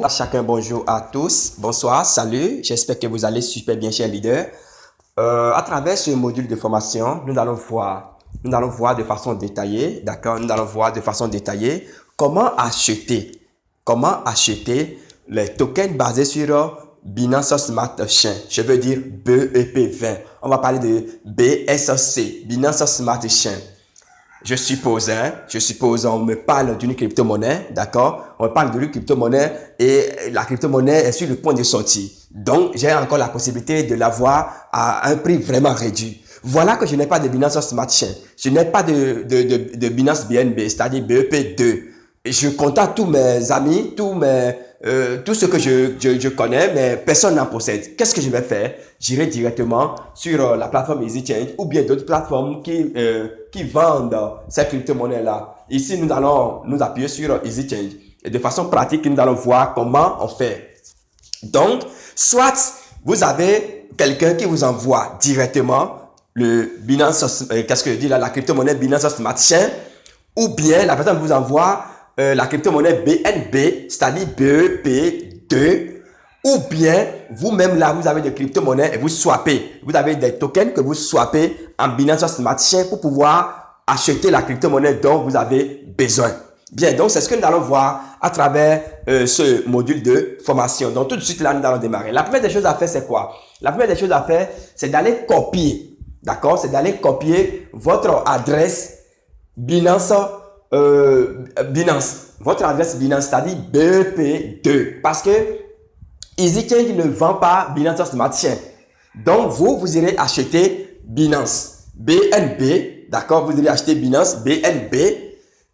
À chacun, bonjour à tous, bonsoir, salut, j'espère que vous allez super bien, chers leaders. À travers ce module de formation, nous allons voir de façon détaillée, d'accord, nous allons voir de façon détaillée comment acheter les tokens basés sur Binance Smart Chain, je veux dire BEP20. On va parler de BSC, Binance Smart Chain. Je suppose, on me parle d'une crypto-monnaie, d'accord? On me parle d'une crypto-monnaie et la crypto-monnaie est sur le point de sortir. Donc, j'ai encore la possibilité de l'avoir à un prix vraiment réduit. Voilà que je n'ai pas de Binance Smart Chain. Je n'ai pas de Binance BNB, c'est-à-dire BEP2. Et je contacte tous mes amis, tous ceux que je connais, mais personne n'en possède. Qu'est-ce que je vais faire? J'irai directement sur la plateforme EasyChange ou bien d'autres plateformes qui vendent ces crypto-monnaies-là. Ici, nous allons nous appuyer sur EasyChange. Et de façon pratique, nous allons voir comment on fait. Donc, soit vous avez quelqu'un qui vous envoie directement le Binance, qu'est-ce que je dis là, la crypto-monnaie Binance Smart Chain, ou bien la personne vous envoie la crypto-monnaie BNB, c'est-à-dire BEP2, ou bien vous-même là, vous avez des crypto-monnaies et vous swappez. Vous avez des tokens que vous swappez en Binance Smart Chain pour pouvoir acheter la crypto-monnaie dont vous avez besoin. Bien, donc c'est ce que nous allons voir à travers ce module de formation. Donc tout de suite là, nous allons démarrer. La première des choses à faire, c'est quoi? La première des choses à faire, c'est d'aller copier. D'accord? C'est d'aller copier votre adresse Binance, votre adresse Binance, c'est-à-dire BEP2. Parce que EasyChange ne vend pas Binance Smart Chain. Donc, vous irez acheter Binance BNB. D'accord? Vous irez acheter Binance BNB.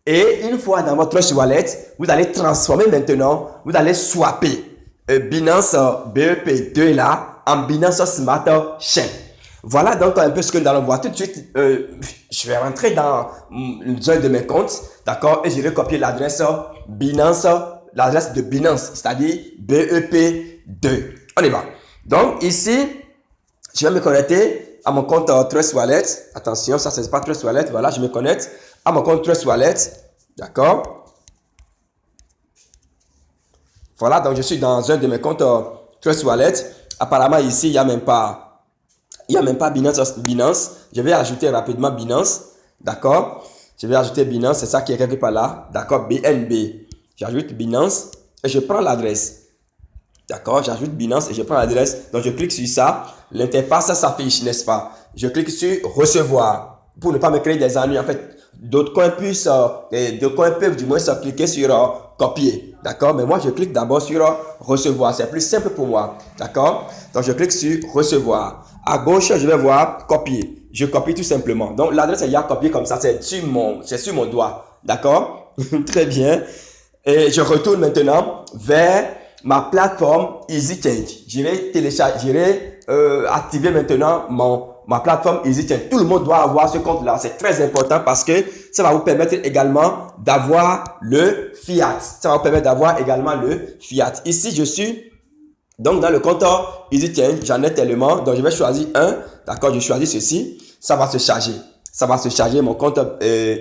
Et une fois dans votre Trust Wallet, vous allez transformer maintenant, vous allez swapper Binance BEP2 là en Binance Smart Chain. Voilà donc un peu ce que nous allons voir tout de suite. Je vais rentrer dans un de mes comptes, d'accord, et je vais copier l'adresse Binance, l'adresse de Binance, c'est-à-dire BEP2. On y va. Donc ici, je vais me connecter à mon compte Trust Wallet. Attention, ça c'est pas Trust Wallet. Voilà, je me connecte à mon compte Trust Wallet, d'accord. Voilà, donc je suis dans un de mes comptes Trust Wallet. Apparemment ici, il n'y a même pas Binance. Je vais ajouter rapidement Binance. D'accord? Je vais ajouter Binance. C'est ça qui est quelque part là. D'accord? BNB. J'ajoute Binance et je prends l'adresse. D'accord? J'ajoute Binance et je prends l'adresse. Donc, je clique sur ça. L'interface s'affiche, n'est-ce pas? Je clique sur recevoir pour ne pas me créer des ennuis. En fait, d'autres coins peuvent du moins cliquer sur copier. D'accord? Mais moi, je clique d'abord sur recevoir. C'est plus simple pour moi. D'accord? Donc, je clique sur recevoir. À gauche, je vais voir copier. Je copie tout simplement. Donc, l'adresse est déjà copiée comme ça. C'est sur mon doigt. D'accord? Très bien. Et je retourne maintenant vers ma plateforme EasyChange. J'irai activer maintenant ma plateforme EasyChange. Tout le monde doit avoir ce compte-là. C'est très important parce que ça va vous permettre également d'avoir le fiat. Ça va vous permettre d'avoir également le fiat. Ici, je suis donc dans le compte EasyChange. J'en ai tellement. Donc, je vais choisir un. D'accord, je choisis ceci. Ça va se charger. Ça va se charger. Mon compte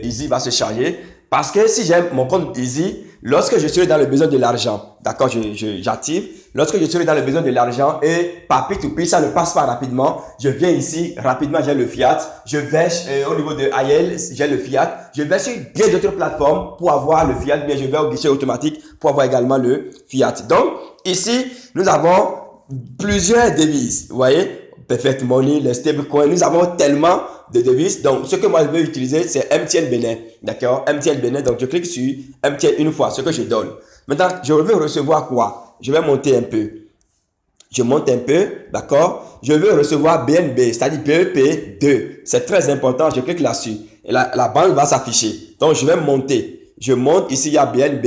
Easy va se charger. Parce que si j'ai mon compte Easy, lorsque je serai dans le besoin de l'argent, d'accord, j'active. Lorsque je serai dans le besoin de l'argent et par P2P, ça ne passe pas rapidement. Je viens ici, rapidement, j'ai le fiat. Je vais au niveau de IL, j'ai le fiat. Je vais sur bien d'autres plateformes pour avoir le fiat. Bien, je vais au guichet automatique pour avoir également le fiat. Donc, ici, nous avons plusieurs devises. Vous voyez? Perfect Money, les stablecoins, nous avons tellement de devises. Donc, ce que moi je veux utiliser, c'est MTN Bénin. D'accord? MTN Bénin. Donc, je clique sur MTN une fois, ce que je donne. Maintenant, je veux recevoir quoi? Je vais monter un peu. Je monte un peu, d'accord? Je veux recevoir BNB, c'est-à-dire BEP2. C'est très important. Je clique là-dessus. Et la banque va s'afficher. Donc, je vais monter. Je monte. Ici, il y a BNB.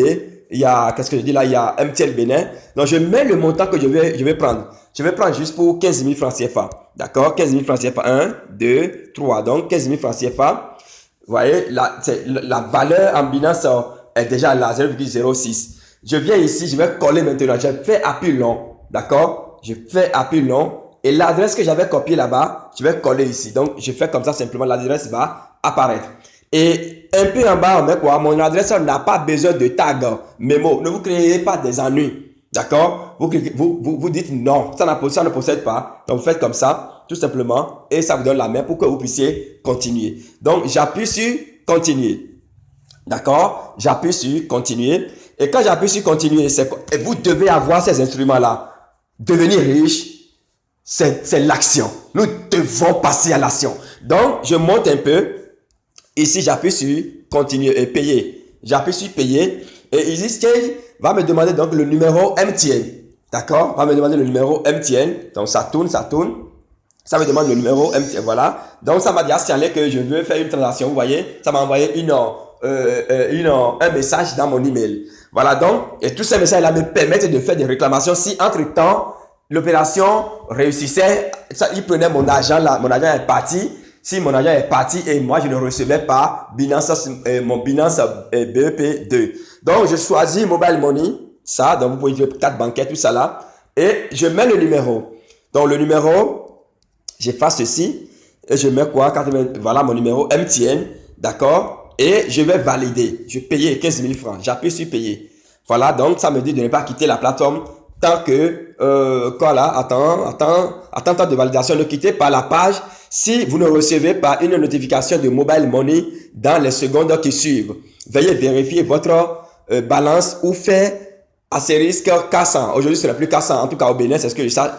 Il y a, qu'est-ce que je dis là? Il y a MTN Bénin. Donc, je mets le montant que je vais prendre. Je vais prendre juste pour 15 000 francs CFA. D'accord? 15 000 francs CFA. 1, 2, 3. Donc, 15 000 francs CFA. Vous voyez, la valeur en Binance est déjà là, 0,06. Je viens ici, je vais coller maintenant. Je fais appui long. D'accord? Je fais appui long. Et l'adresse que j'avais copiée là-bas, je vais coller ici. Donc, je fais comme ça simplement. L'adresse va apparaître. Et un peu en bas, on met quoi? Mon adresse n'a pas besoin de tag mémo. Ne vous créez pas des ennuis. D'accord? Vous dites non, ça ne possède pas. Donc, vous faites comme ça, tout simplement, et ça vous donne la main pour que vous puissiez continuer. Donc, j'appuie sur continuer. D'accord? J'appuie sur continuer. Et quand j'appuie sur continuer, et vous devez avoir ces instruments-là. Devenir riche, c'est l'action. Nous devons passer à l'action. Donc, je monte un peu. Ici, j'appuie sur continuer et payer. J'appuie sur payer. Et EasyChange va me demander donc le numéro MTN. D'accord? Va me demander le numéro MTN. Donc, ça tourne, ça tourne. Ça me demande le numéro MTN. Voilà. Donc, ça m'a déjà signalé que je veux faire une transaction. Vous voyez? Ça m'a envoyé un message dans mon email. Voilà. Donc, et tous ces messages-là me permettent de faire des réclamations. Si, entre-temps, l'opération réussissait, ça, il prenait mon argent là. Mon argent est parti. Si mon argent est parti et moi, je ne recevais pas mon Binance BEP2. Donc, je choisis Mobile Money. Ça, donc vous pouvez jouer carte bancaire, tout ça là. Et je mets le numéro. Donc, le numéro, j'efface ceci. Et je mets quoi? Voilà mon numéro MTN. D'accord? Et je vais valider. Je paye 15 000 francs. J'appuie sur payer. Voilà, donc ça me dit de ne pas quitter la plateforme tant que, temps de validation. Ne quittez pas la page si vous ne recevez pas une notification de Mobile Money dans les secondes qui suivent. Veuillez vérifier votre balance ou faire astérisque K100. Aujourd'hui, ce n'est plus K100. En tout cas, au Bénin, c'est ce que je sache,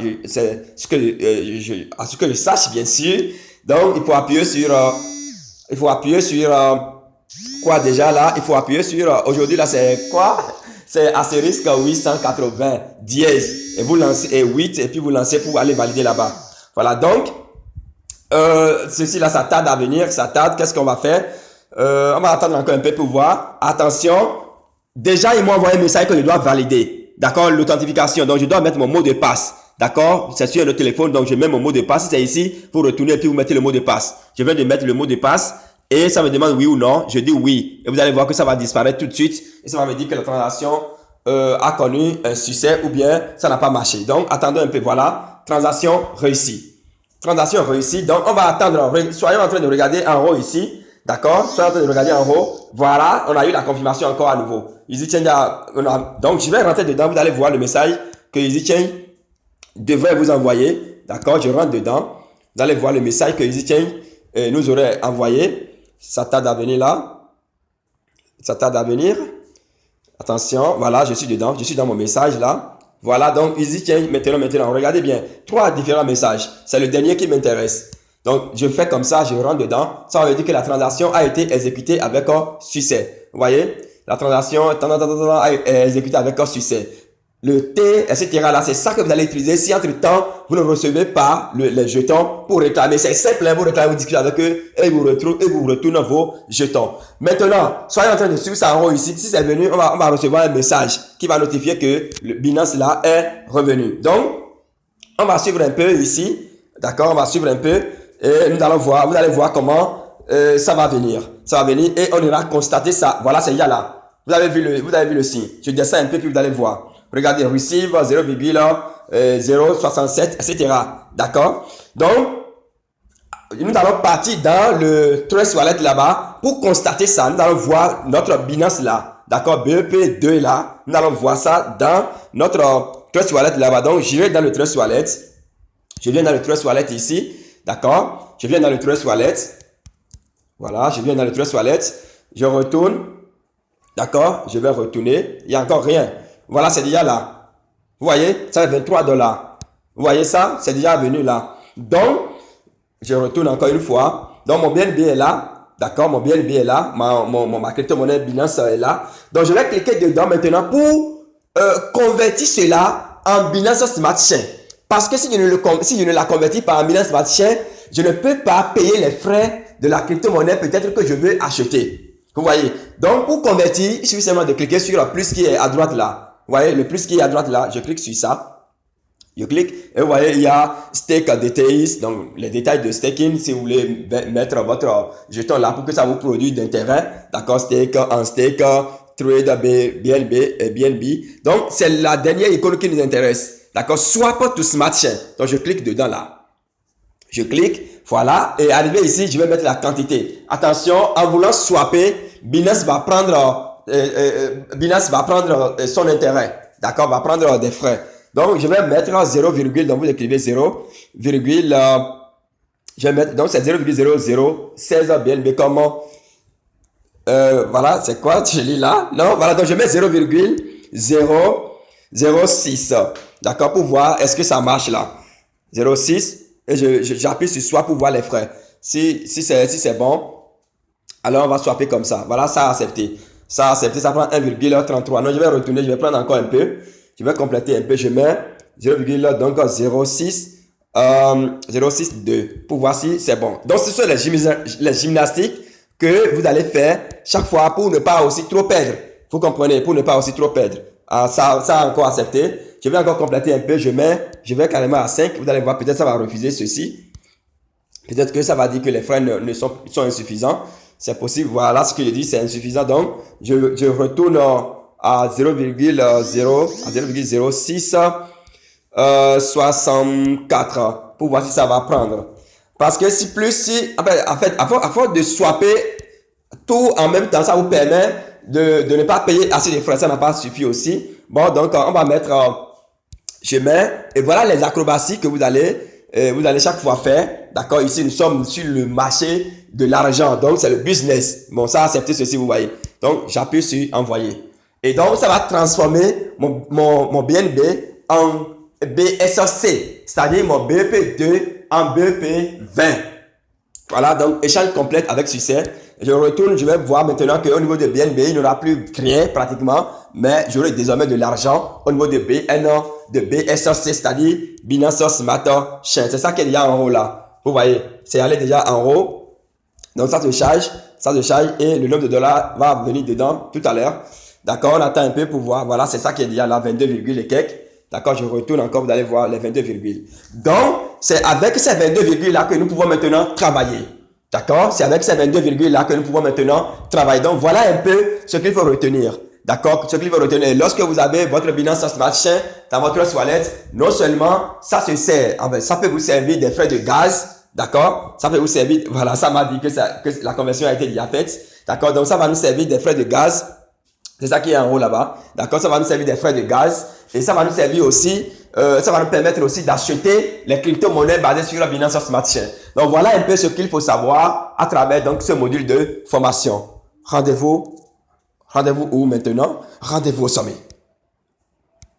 à ce que je sache, bien sûr. Donc, il faut appuyer sur, quoi déjà là? Il faut appuyer sur, aujourd'hui là, c'est quoi? C'est astérisque 880 dièse. Et vous lancez 8 et puis vous lancez pour aller valider là-bas. Voilà, donc, ceci là, ça tarde à venir, ça tarde. Qu'est-ce qu'on va faire? On va attendre encore un peu pour voir. Attention, déjà, ils m'ont envoyé un message que je dois valider. D'accord? L'authentification. Donc, je dois mettre mon mot de passe. D'accord? C'est sur le téléphone, donc je mets mon mot de passe. Si c'est ici, vous retournez et puis vous mettez le mot de passe. Je viens de mettre le mot de passe et ça me demande oui ou non. Je dis oui. Et vous allez voir que ça va disparaître tout de suite. Et ça va me dire que la transaction a connu un succès ou bien ça n'a pas marché. Donc, attendez un peu. Voilà. Transaction réussie. Transaction réussie. Donc, on va attendre. Soyons en train de regarder en haut ici. D'accord? Soyons en train de regarder en haut. Voilà. On a eu la confirmation encore à nouveau. EasyChange donc, je vais rentrer dedans. Vous allez voir le message que EasyChange devrait vous envoyer. D'accord? Je rentre dedans. Vous allez voir le message que EasyChange nous aurait envoyé. Ça tarde à venir là. Ça tarde à venir. Attention. Voilà, je suis dedans. Je suis dans mon message là. Voilà, donc EasyChange, maintenant, regardez bien. 3 différents messages. C'est le dernier qui m'intéresse. Donc, je fais comme ça, je rentre dedans. Ça veut dire que la transaction a été exécutée avec succès. Vous voyez? La transaction a été exécutée avec succès. Le T, etc. là, c'est ça que vous allez utiliser si entre-temps, vous ne recevez pas les jetons pour réclamer. C'est simple, vous réclamez, vous discutez avec eux et vous retournent vos jetons. Maintenant, soyez en train de suivre ça en haut ici. Si c'est venu, on va recevoir un message qui va notifier que le Binance là est revenu. Donc, on va suivre un peu ici. D'accord, on va suivre un peu et nous allons voir, vous allez voir comment ça va venir. Ça va venir et on ira constater ça. Voilà, c'est là. Vous avez vu le signe. Je descends un peu puis vous allez voir. Regardez, receive 0,067, etc. D'accord? Donc, nous allons partir dans le Trust Wallet là-bas pour constater ça. Nous allons voir notre Binance là. D'accord? BEP2 là. Nous allons voir ça dans notre Trust Wallet là-bas. Donc, j'irai dans le Trust Wallet. Je viens dans le Trust Wallet ici. D'accord? Je viens dans le Trust Wallet. Voilà, je viens dans le Trust Wallet. Je retourne. D'accord? Je vais retourner. Il n'y a encore rien. Voilà, c'est déjà là. Vous voyez, ça fait 23 $. Vous voyez ça? C'est déjà venu là. Donc, je retourne encore une fois. Donc, mon BNB est là. D'accord? Mon BNB est là. Ma crypto-monnaie Binance est là. Donc, je vais cliquer dedans maintenant pour convertir cela en Binance Smart Chain. Parce que si je ne la convertis pas en Binance Smart Chain, je ne peux pas payer les frais de la crypto-monnaie peut-être que je veux acheter. Vous voyez? Donc, pour convertir, il suffit seulement de cliquer sur le plus qui est à droite là. Vous voyez, le plus qui est à droite là, je clique sur ça. Je clique et vous voyez, il y a Stake Details, donc les détails de staking, si vous voulez mettre votre jeton là pour que ça vous produise d'intérêt. D'accord, stake, trade, BNB et BNB. Donc, c'est la dernière icône qui nous intéresse. D'accord, swap to Smart Chain. Donc, je clique dedans là. Je clique, voilà, et arrivé ici, je vais mettre la quantité. Attention, en voulant swapper, Binance va prendre son intérêt. d'accord, va prendre des frais. Donc, je vais mettre 0, donc vous écrivez 0, je vais mettre, donc c'est 0,0016 BNB comme, voilà, c'est quoi, je lis là, non, voilà, donc je mets 0,006, d'accord, pour voir est-ce que ça marche là, 0,6, et j'appuie sur swap pour voir les frais. Si c'est bon, alors on va swapper comme ça, voilà, ça a accepté. Ça a accepté, ça prend 1,33. Non, je vais retourner, je vais prendre encore un peu. Je vais compléter un peu, je mets 0,06, 0,62 pour voir si c'est bon. Donc, ce sont les gymnastiques que vous allez faire chaque fois pour ne pas aussi trop perdre. Vous comprenez, pour ne pas aussi trop perdre. Ça a encore accepté. Je vais encore compléter un peu, je vais carrément à 5. Vous allez voir, peut-être ça va refuser ceci. Peut-être que ça va dire que les frais sont insuffisants. C'est possible, voilà ce que je dis, c'est insuffisant. Donc, je retourne à 0,06 64 pour voir si ça va prendre. Parce que si, en fait, à force de swapper tout en même temps, ça vous permet de ne pas payer assez de frais. Ça n'a pas suffi aussi. Bon, donc, on va mettre, je mets, et voilà les acrobaties que vous allez chaque fois faire. D'accord, ici nous sommes sur le marché de l'argent, donc c'est le business. Bon, ça a accepté ceci, vous voyez. Donc j'appuie sur envoyer. Et donc ça va transformer mon BNB en BSC, c'est-à-dire mon BEP2 en BEP20. Voilà, donc échange complète avec succès. Je retourne, je vais voir maintenant qu'au niveau de BNB, il n'y aura plus rien pratiquement, mais j'aurai désormais de l'argent au niveau de BN, de BSC, c'est-à-dire Binance Smart Chain. C'est ça qui est déjà en haut là. Vous voyez, c'est allé déjà en haut. Donc ça se charge et le nombre de dollars va venir dedans tout à l'heure. D'accord, on attend un peu pour voir. Voilà, c'est ça qui est déjà là, 22, et quelques. D'accord, je retourne encore, vous allez voir les 22, Donc, c'est avec ces 22, là que nous pouvons maintenant travailler. D'accord, c'est avec ces 22, là que nous pouvons maintenant travailler. Donc, voilà un peu ce qu'il faut retenir. D'accord, ce qu'il faut retenir. Lorsque vous avez votre Binance Smart Chain dans votre wallet, non seulement ça se sert, ça peut vous servir des frais de gaz. D'accord, ça peut vous servir, voilà, ça m'a dit que la conversion a été déjà faite. D'accord, donc ça va nous servir des frais de gaz. C'est ça qui est en haut là-bas. D'accord, ça va nous servir des frais de gaz. Et ça va nous servir aussi, ça va nous permettre aussi d'acheter les crypto-monnaies basées sur la Binance Smart Chain. Donc voilà un peu ce qu'il faut savoir à travers donc ce module de formation. Rendez-vous où maintenant? Rendez-vous au sommet.